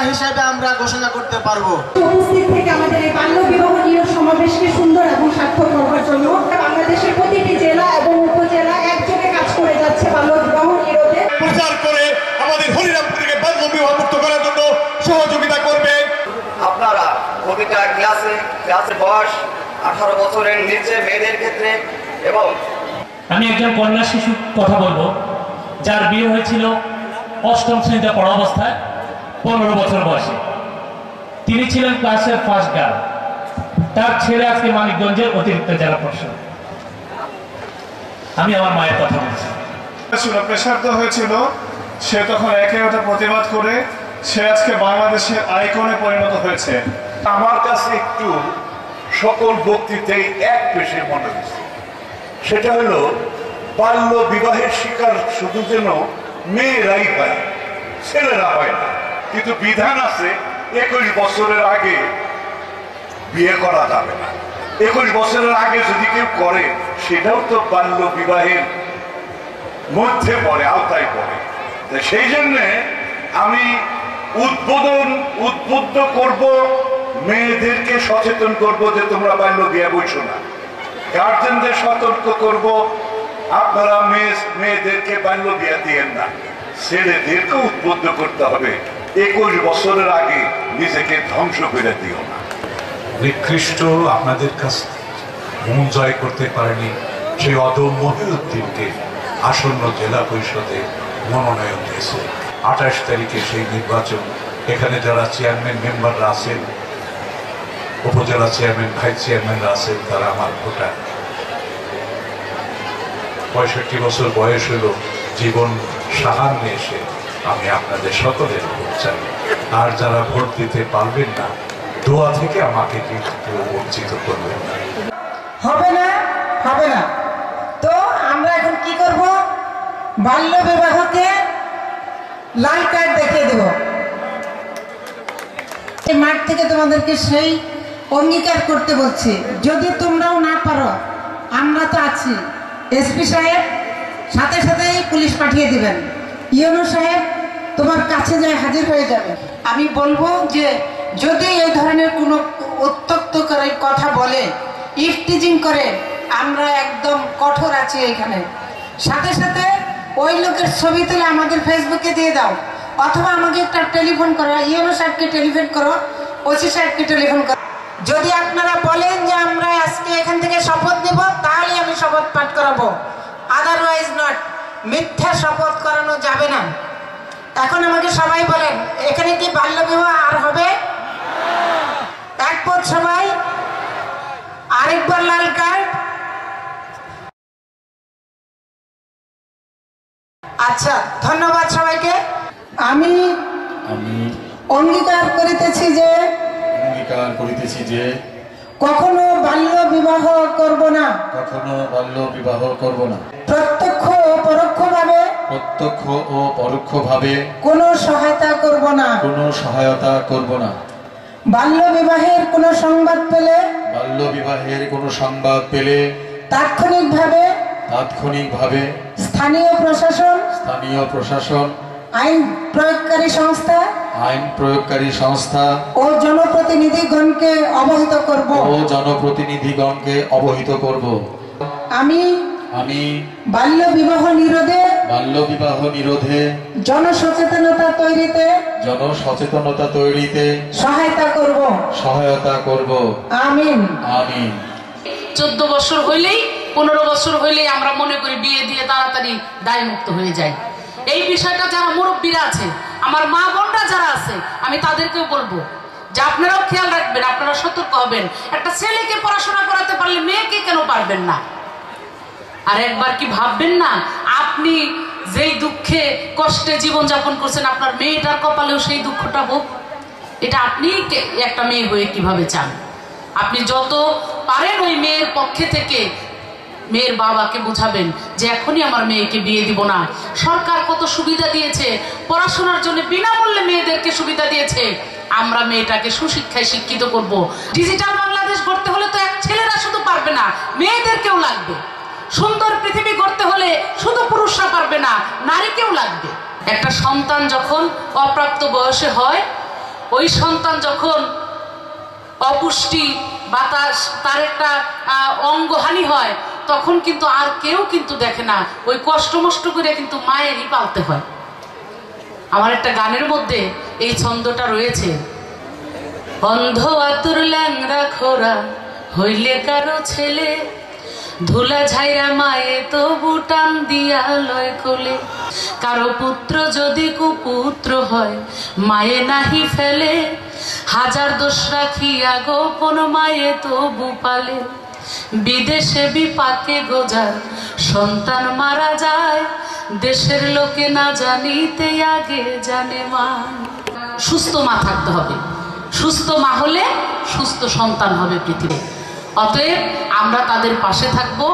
হিসাবে আমরা ঘোষণা করতে পারবো। উপস্থিত থেকে আমাদের এই বাল্য বিবাহ নিরোধ সমাবেশকে সুন্দর এবং সার্থক করার জন্য বাংলাদেশের প্রতিটি জেলা এবং উপজেলা একযোগে কাজ করে যাচ্ছে বাল্য বিবাহ নিরোধে। প্রচার করে আমাদের হরিরামপুরকে বাল্য বিবাহ মুক্ত করার জন্য সহযোগিতা করবেন। আপনারা প্রতিটা ক্লাসের বয়স 18 বছরের নিচে মেয়েদের ক্ষেত্রে এবং আমি একজন কন্যা শিশু কথা বলবো যার বিয়ে হয়েছিল 8ম শ্রেণীতে পড়া অবস্থায় 15 বছর বয়সে। তিনি ছিলেন ক্লাসের ফার্স্ট গার্ল। তার ছেলে আজকে মানিকগঞ্জের অতিরিক্ত জেলা প্রশাসক। আমি আমার মায়ের কথা বলছি। প্রেসার তো হয়েছিল, সে তখন একে ওটা প্রতিবাদ করে সে আজকে বাংলাদেশের আইকনে পরিণত হয়েছে। আমার কাছে একটু সকল বক্তৃতায় এক পেশে মনে হয়েছে, সেটা হলো বাল্য বিবাহের শিকার শুধু যেন মেয়েরাই পায়, ছেলেরা হয় না। কিন্তু বিধান আছে 21 বছরের আগে বিয়ে করা যাবে না। 21 বছরের আগে যদি কেউ করে সেটাও তো বাল্য বিবাহের মধ্যে পড়ে, আওতায় পড়ে। সেই জন্যে আমি উদ্বুদ্ধ করব, মেয়েদেরকে সচেতন করব যে তোমরা বাল্য বিয়ে বইছো না। গার্জেনদের সতর্ক করব, আপনারা মেয়েদেরকে বাল্য বিয়ে দিয়েন না। ছেলেদেরকে উদ্বুদ্ধ করতে হবে, 21 বছরের আগে নিজেকে ধ্বংস করে দিও না। নিকৃষ্ট আপনাদের কাছে মন জয় করতে পারেনি সেই অদম মহিউদ্দিনকে আসন্ন জেলা পরিষদে মনোনয়ন দিয়েছে। 28 তারিখে সেই নির্বাচন। এখানে যারা চেয়ারম্যান মেম্বাররা আছেন, উপজেলা চেয়ারম্যান ভাইস চেয়ারম্যানরা আছেন, তারা আমার ভোটার। 65 বছর বয়স হল, জীবন সাহায্যে এসে আমি আপনাদের সকলের ভোট চাই। আর যারা ভোট দিতে পারবেন না, দোয়া থেকে আমাকে কিন্তু বঞ্চিত করবেন না। হবে না, হবে না। তো আমরা এখন কি করব? বাল্য বিবাহকে লাল কার্ড দেখিয়ে দেব। এই মাঠ থেকে তোমাদেরকে সেই অঙ্গীকার করতে বলছি, যদি তোমরাও না পারো, আমরা তো আছি। এসপি সাহেব সাথে সাথেই পুলিশ পাঠিয়ে দিবেন। ইউনো সাহেব তোমার কাছে যায় হাজির হয়ে যাবে। আমি বলবো যে যদি এই ধরনের কোনো উত্ত্যক্তকারী কথা বলে, ইফটিজিং করে, আমরা একদম কঠোর আছি এখানে। সাথে সাথে ওই লোকের ছবি তুলে আমাদের ফেসবুকে দিয়ে দাও, অথবা আমাকে একটা টেলিফোন করো, ইউনো সাহেবকে টেলিফোন করো, ওসি সাহেবকে টেলিফোন করো। যদি আপনারা বলেন যে আমরা আজকে এখান থেকে শপথ নেব, তাহলে আমি শপথ পাঠ করাবো, আদারওয়াইজ নট। মিথ্যা শপথ করানো যাবে না। এখন আমাকে সবাই বলেন, এখানে কি বাল্য বিবাহ আর হবে? একপথ সবাই, আরেকবার লাল কার্ড। আচ্ছা, ধন্যবাদ সবাইকে। আমি অঙ্গীকার করিতেছি যে কখনো বাল্য বিবাহ করব না, প্রত্যক্ষ ও পরোক্ষভাবে কোনো সহায়তা করব না। বাল্য বিবাহের কোনো সংবাদ পেলে তাৎক্ষণিকভাবে স্থানীয় প্রশাসন, আইন প্রয়োগকারী সংস্থা ও জনপ্রতিনিধিগণকে অবহিত করব। আমি বাল্য বিবাহ নিরোধে জনসচেতনতা তৈরিতে সহায়তা করব। আমিন। 14 বছর হইলেই 15 বছর হইলেই আমরা মনে করি বিয়ে দিয়ে তাড়াতাড়ি দায় মুক্ত হয়ে যায়। এই বিষয়টা যারা মুরব্বীরা আছে, আমার মা বোনরা যারা আছে, আমি তাদেরকেও বলবো যে আপনারাও খেয়াল রাখবেন, আপনারা সতর্ক হবেন। একটা ছেলেকে পড়াশোনা করাতে পারলে মেয়েকে কেন পারবেন না? আর একবার কি ভাববেন না, আপনি যেই দুঃখে কষ্টে জীবনযাপন করছেন আপনার মেয়েটার কপালেও সেই দুঃখটা হোক, এটা আপনি একটা মেয়ে হয়ে কিভাবে চান? আপনি যত পারেন ওই মেয়ের পক্ষে থেকে মেয়ের বাবাকে বুঝাবেন যে এখনই আমার মেয়েকে বিয়ে দিব না। সরকার কত সুবিধা দিয়েছে, পড়াশোনার জন্য বিনামূল্যে মেয়েদেরকে সুবিধা দিয়েছে। আমরা মেয়েটাকে সুশিক্ষায় শিক্ষিত করব। ডিজিটাল বাংলাদেশ গড়তে হলে তো এক ছেলেরা শুধু পারবে না, মেয়েদেরকেও লাগবে। সুন্দর পৃথিবী গড়তে হলে শুধু পুরুষরা পারবে না, নারীকেও লাগবে। একটা সন্তান যখন অপ্রাপ্ত বয়সে হয়, ওই সন্তান যখন অপুষ্টি বাতাস তার একটা অঙ্গহানি হয়, তখন কিন্তু আর কেউ কিন্তু দেখে না, ওই কষ্ট মষ্ট করে কিন্তু মায়েরই পালতে হয়। আমার একটা গানের মধ্যে এই ছন্দটা রয়েছে, অন্ধ আতুর ল্যাংরা খোরা হইলে কারো ছেলে, ধুলা ঝাইরা মায়ে তো বুটান দিয়া লয় কোলে, কারো পুত্র যদি কুপুত্র হয় মায়ে নাহি ফেলে, হাজার দোষ রাখিয়া গোপন মায়ে তো বুপালে, বিদেশে বিপাকে গোজার সন্তান মারা যায়, দেশের লোকে না জানিতে আগে জানে মা। সুস্থ মা থাকতে হবে, সুস্থ মা হলে সুস্থ সন্তান হবে পৃথিবী। অতএব আমরা তাদের পাশে থাকবো।